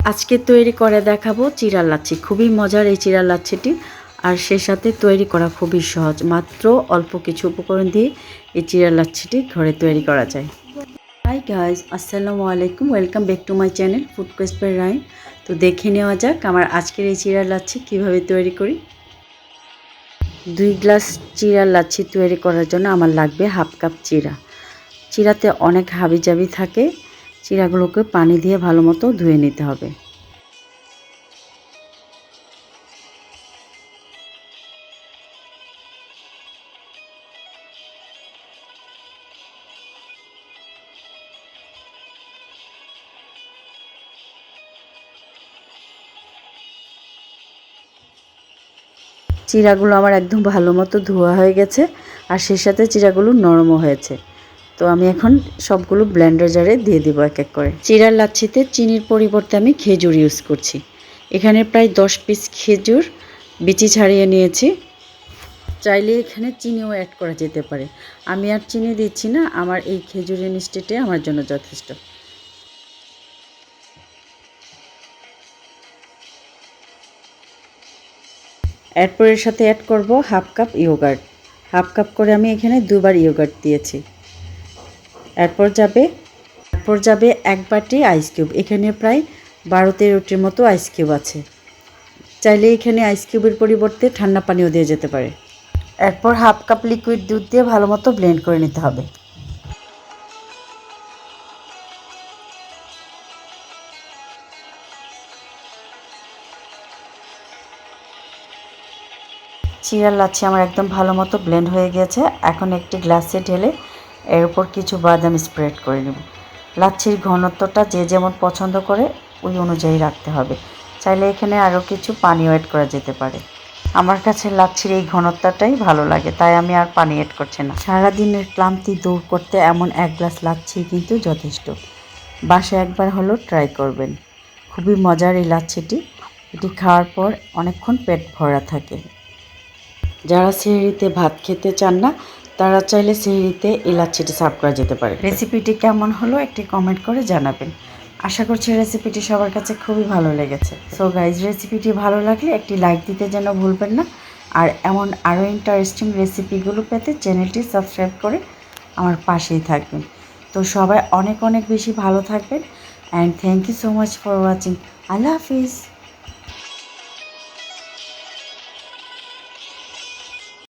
আজকে তৈরি করে দেখাবো চিড়া লাচ্ছি। খুবই মজার এই চিড়া লাচ্ছিটি, আর সে সাথে তৈরি করা খুবই সহজ। মাত্র অল্প কিছু উপকরণ দিয়ে এই চিড়া লাচ্ছিটি ঘরে তৈরি করা যায়। হাই গাইজ, আসসালামু আলাইকুম, welcome back to my channel food quest by Raim. তো দেখে নেওয়া যাক আমার আজকের এই চিড়া লাচ্ছি কীভাবে তৈরি করি। 2 গ্লাস চিড়া লাচ্ছি তৈরি করার জন্য আমার লাগবে হাফ কাপ চিড়া। চিড়াতে অনেক হাবিজাবি থাকে, চিড়াগুলোকে পানি দিয়ে ভালো মতো ধুয়ে নিতে হবে। চিড়াগুলো আমার একদম ভালো মতো ধোয়া হয়ে গেছে, আর সেই সাথে চিড়াগুলো নরমও হয়েছে। তো আমি এখন সবগুলো ব্লেন্ডার জারে দিয়ে দিব এক এক করে। চিড়ার লাচ্ছিতে চিনির পরিবর্তে আমি খেজুর ইউজ করছি। এখানে প্রায় 10 পিস খেজুর বিচি ছাড়িয়ে নিয়েছি। চাইলে এখানে চিনিও অ্যাড করা যেতে পারে। আমি আর চিনি দিচ্ছি না, আমার এই খেজুরের মিষ্টিটাই আমার জন্য যথেষ্ট। এরপর এর সাথে অ্যাড করব half cup yogurt. Half cup করে আমি এখানে 2বার ইয়োগার্ট দিয়েছি। এরপর যাবে 1 বাটি আইস কিউব। এখানে প্রায় 12-13টির মতো আইস কিউব আছে। চাইলে এখানে আইস কিউবের পরিবর্তে ঠান্ডা পানিও দিয়ে যেতে পারে। এরপর হাফ কাপ লিকুইড দুধ দিয়ে ভালো মতো ব্লেন্ড করে নিতে হবে। চিড়ার লাচ্ছি আমার একদম ভালো মতো ব্লেন্ড হয়ে গেছে। এখন একটি গ্লাসে ঢেলে এর উপর কিছু বাদাম স্প্রেড করে নেব। লাচ্ছির ঘনত্বটা যে যেমন পছন্দ করে ওই অনুযায়ী রাখতে হবে। চাইলে এখানে আরও কিছু পানি অ্যাড করা যেতে পারে। আমার কাছে লাচ্ছির এই ঘনত্বটাই ভালো লাগে, তাই আমি আর পানি অ্যাড করছি না। সারাদিনের ক্লান্তি দূর করতে এমন 1 গ্লাস লাচ্ছি কিন্তু যথেষ্ট। বাসায় একবার হলেও ট্রাই করবেন। খুবই মজার এই লাচ্ছিটি। এটি খাওয়ার পর অনেকক্ষণ পেট ভরা থাকে। যারা সেহরিতে ভাত খেতে চান না, তারা চাইলে সেহরিতে এই লাচ্ছিটি সার্ভ করা যেতে পারে। রেসিপিটি কেমন হলো একটি কমেন্ট করে জানাবেন। আশা করছি রেসিপিটি সবার কাছে খুবই ভালো লেগেছে। সো গাইজ, রেসিপিটি ভালো লাগলে একটি লাইক দিতে যেন ভুলবেন না। আর এমন আরও ইন্টারেস্টিং রেসিপিগুলো পেতে চ্যানেলটি সাবস্ক্রাইব করে আমার পাশেই থাকবেন। তো সবাই অনেক অনেক বেশি ভালো থাকবেন, and thank you so much for watching. আল্লাহ হাফিজ।